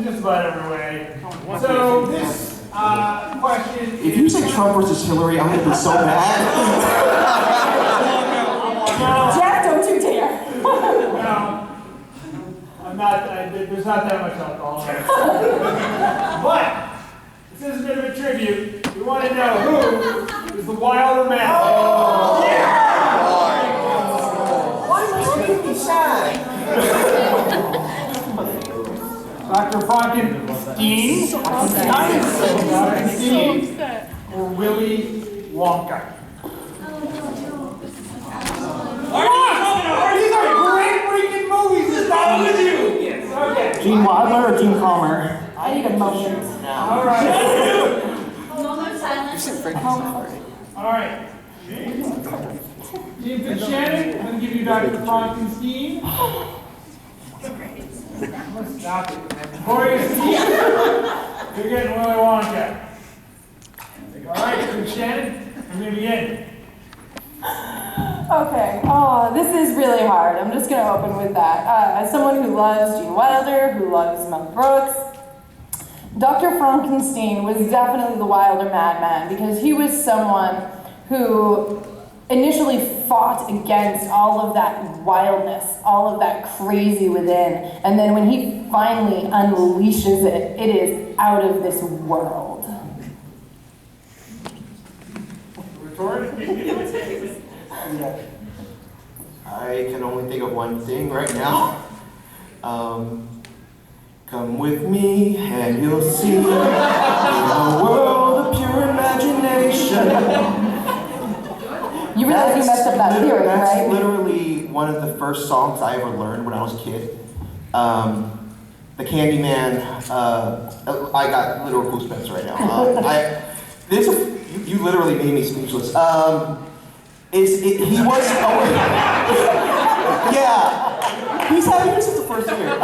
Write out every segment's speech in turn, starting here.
just about every way. So this question If you say Trump versus Hillary, I'm gonna be so mad. Jeff, don't you dare. No, I'm not, there's not that much alcohol in it. But, this is a bit of a tribute. We want to know who is the wilder man. Oh! Yeah! Why must you be shy? Dr. Frankenstein, or Willy Wonka? These are great freaking movies. Is that with you? Yes. Okay. Gene Wilder or Gene Palmer? I need a moment. All right. A moment of silence. All right. Gene Fitzshannon, I'm going to give you Dr. Frankenstein. Stop it. Gloria Steve, you're getting Willy Wonka. All right, Fitzshannon, I'm going to begin. Okay, this is really hard. I'm just going to open with that. As someone who loves Gene Wilder, who loves Mel Brooks, Dr. Frankenstein was definitely the wilder madman because he was someone who initially fought against all of that wildness, all of that crazy within, and then when he finally unleashes it, it is out of this world. I can only think of one thing right now. Come with me and you'll see in a world of pure imagination. You realize you messed up that theory, right? That's literally one of the first songs I ever learned when I was a kid. The Candyman, I got literal goosebumps right now. You literally made me speechless. He was, yeah, he's having this is the first year.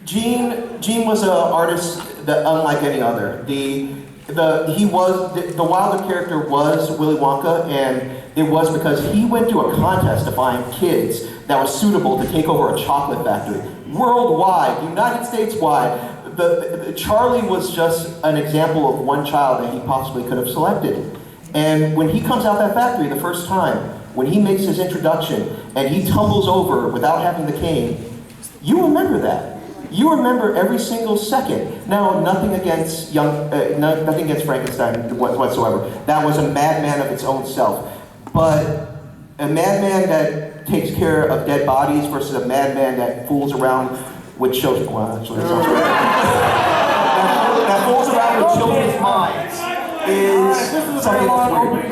Gene was an artist that unlike any other. The Wilder character was Willy Wonka, and it was because he went to a contest to find kids that was suitable to take over a chocolate factory. Worldwide, United States wide. Charlie was just an example of one child that he possibly could have selected. And when he comes out that factory the first time, when he makes his introduction and he tumbles over without having the cane, you remember that. You remember every single second. Now, nothing against nothing against Frankenstein whatsoever. That was a madman of its own self. But a madman that takes care of dead bodies versus a madman that fools around with children. Well, actually, that sounds right. That fools around with children's minds is something that's weird.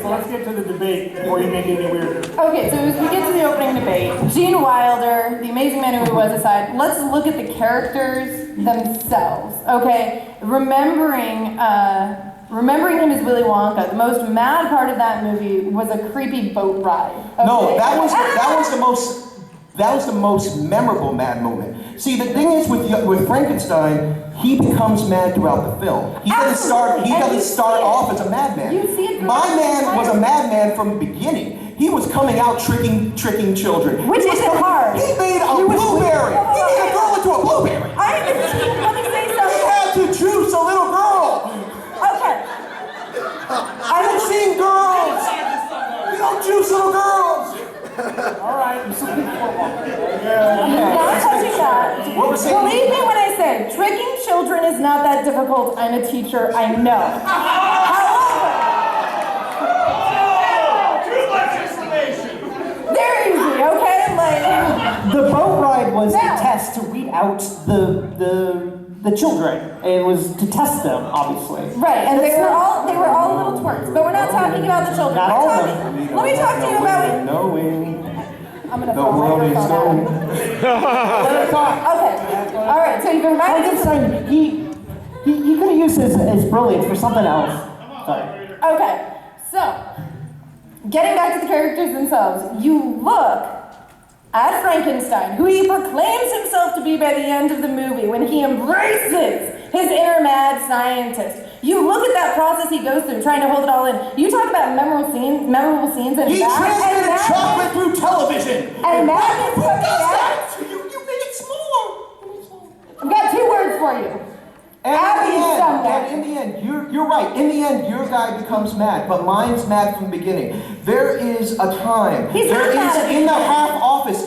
So let's get to the debate before you make it any weirder. Okay, so as we get to the opening debate, Gene Wilder, the amazing man who he was aside, let's look at the characters themselves, okay? Remembering him as Willy Wonka, the most mad part of that movie was a creepy boat ride. Okay? No, that was the most memorable mad moment. See, the thing is with Frankenstein, he becomes mad throughout the film. He doesn't start off as a madman. You see it. My man was a madman from the beginning. He was coming out tricking children. Which isn't hard. He made a blueberry. He made a girl into a blueberry. Let me say He something. had to juice a little girl. Okay. I haven't seen girls. You don't juice little girls. All right. Not touching that. Believe me when I say, tricking children is not that difficult. I'm a teacher, I know. Too much information. They're easy, okay? The boat ride was a test to weed out the children. It was to test them, obviously. Right, and they were all little twerks, but we're not talking about the children. Not all of them. Let me talk to you about it. I'm gonna throw a microphone at him. Okay. All right. So you can remind Frankenstein, he could have used his brilliance for something else. Sorry. Okay. So, getting back to the characters themselves, you look at Frankenstein, who he proclaims himself to be by the end of the movie, when he embraces his inner mad scientist. You look at that process he goes through, trying to hold it all in. You talk about memorable scenes, and he transmitted chocolate through television. And madness Who coming does out. that? You made it smaller. for you. And in the end, you're right. In the end, your guy becomes mad, but mine's mad from the beginning. There is a time. He's there not mad is at in me. the half office,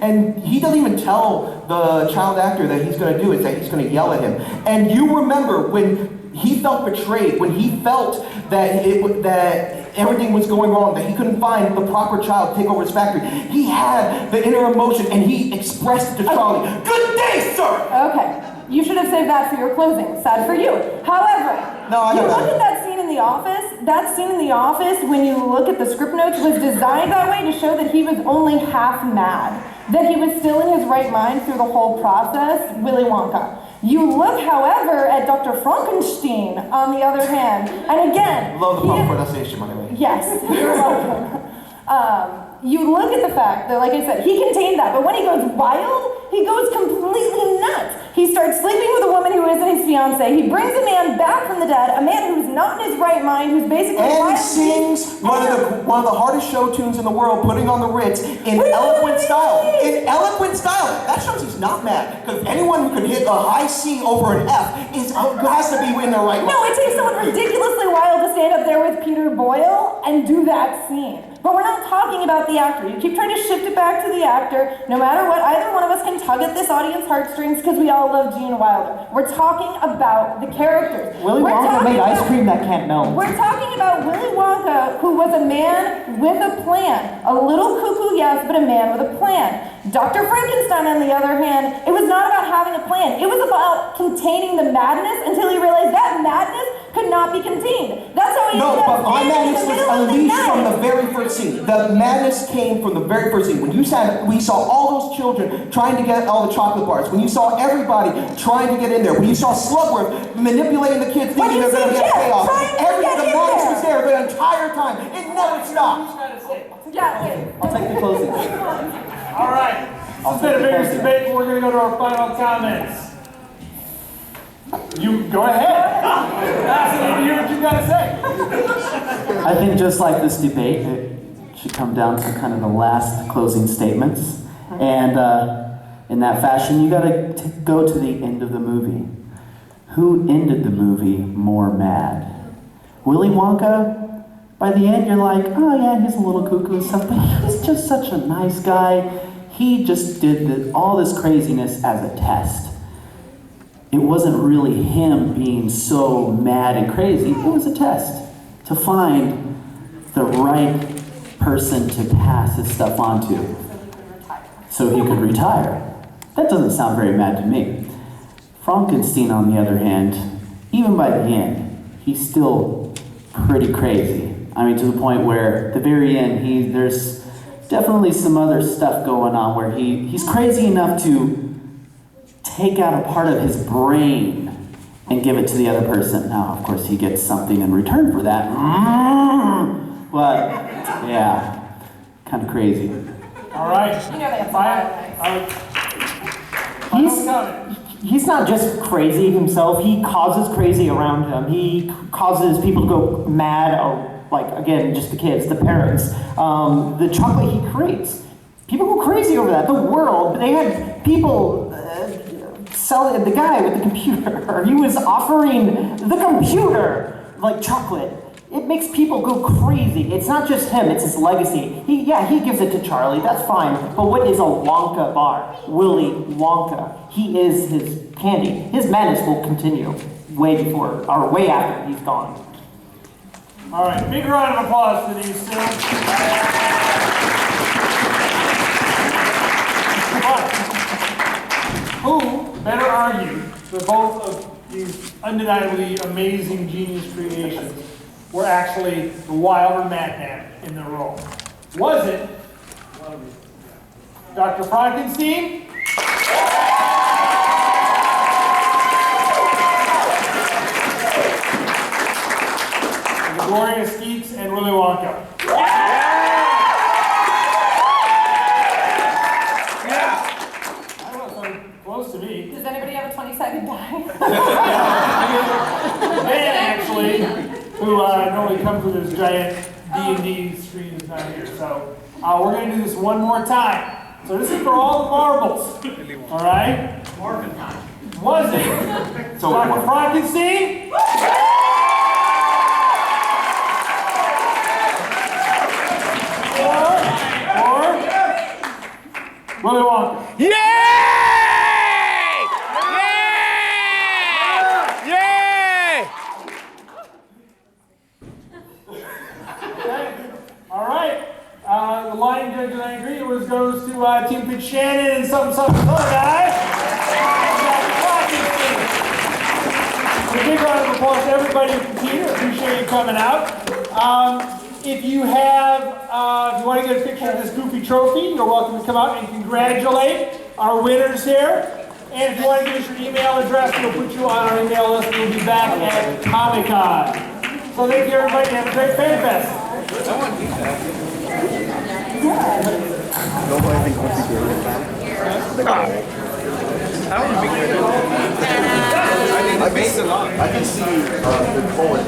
and he doesn't even tell the child actor that he's going to do it, that he's going to yell at him. And you remember when he felt betrayed, when he felt that that everything was going wrong, that he couldn't find the proper child to take over his factory. He had the inner emotion, and he expressed it to Charlie. Good day, sir. Okay. You should have saved that for your closing. Sad for you. However, No, you look at that scene in the office. That scene in the office, when you look at the script notes, was designed that way to show that he was only half mad. That he was still in his right mind through the whole process, Willy Wonka. You look, however, at Dr. Frankenstein, on the other hand, and again... Love the proper pronunciation, by the way. Yes, you're welcome. You look at the fact that, like I said, he contained that, but when he goes wild, he goes completely nuts. He starts sleeping with a woman who isn't his fiance. He brings a man back from the dead, a man who's not in his right mind, who's basically And wild. sings one of the hardest show tunes in the world, Putting on the Ritz, in eloquent style. In eloquent style. That shows he's not mad. Because anyone who can hit a high C over an F has to be in their right mind. No, it takes someone ridiculously wild to stand up there with Peter Boyle and do that scene. But we're not talking about the actor. You keep trying to shift it back to the actor. No matter what, either one of us can tug at this audience heartstrings because we all love Gene Wilder. We're talking about the characters. Willy Wonka made ice cream that can't melt. We're talking about Willy Wonka, who was a man with a plan. A little cuckoo, yes, but a man with a plan. Dr. Frankenstein, on the other hand, it was not about having a plan. It was about containing the madness until he realized that madness could not be contained. That's how he No, ended but up my standing in madness the was middle of the unleashed night. from the very first scene. The madness came from the very first scene. When we saw all those children trying to get all the chocolate bars. When you saw everybody trying to get in there. When you saw Slugworth manipulating the kids thinking they're going to get a payoff. The madness was there the entire time. It never stopped. Yeah, wait. I'll take the closing. All right. This has been a vigorous debate, but we're going to go to our final comments. You go ahead. Fascinated to hear what you got to say. I think just like this debate, it should come down to kind of the last closing statements. And in that fashion, you got to go to the end of the movie. Who ended the movie more mad? Willy Wonka? By the end, you're like, oh yeah, he's a little cuckoo and stuff, but he's just such a nice guy. He just did all this craziness as a test. It wasn't really him being so mad and crazy. It was a test to find the right person to pass his stuff on to so he could retire. That doesn't sound very mad to me. Frankenstein, on the other hand, even by the end, he's still pretty crazy. I mean, to the point where at the very end, there's definitely some other stuff going on where he's crazy enough to take out a part of his brain and give it to the other person. Now, of course, he gets something in return for that. But, yeah, kind of crazy. All right. You know they have some Final comment. He's not just crazy himself, he causes crazy around him. He causes people to go mad, or like, again, just the kids, the parents. The chocolate he creates. People go crazy over that. The world, they had people selling, the guy with the computer, he was offering the computer like chocolate. It makes people go crazy. It's not just him, it's his legacy. He gives it to Charlie, that's fine. But what is a Wonka bar? Willy Wonka. He is his candy. His madness will continue way before, or way after he's gone. All right. Big round of applause for these two. Who better argue that both of these undeniably amazing genius creations were actually the wilder madman in the role? Was it Dr. Frankenstein? The Glorious Geeks and Willy Wonka? Close to me. Does anybody have a 20-second die? Ben, actually, who normally comes with his giant D&D screen, is not here. So we're going to do this one more time. So this is for all the marbles. All right? Was it? So Dr. Frankenstein? Or Willy Wonka? Yay! Yay! Yay! Okay. All right. The line judge and I agree. It goes to Team Fitzshannon and some other guy. A big round of applause to everybody who competed. Appreciate you coming out. If you want to get a picture of this goofy trophy, you're welcome to come out and congratulate our winners here. And if you want to give us your email address, we'll put you on our email list. We'll be back at Comic-Con. So thank you, everybody. Have a great FanFest. I can see the Polish.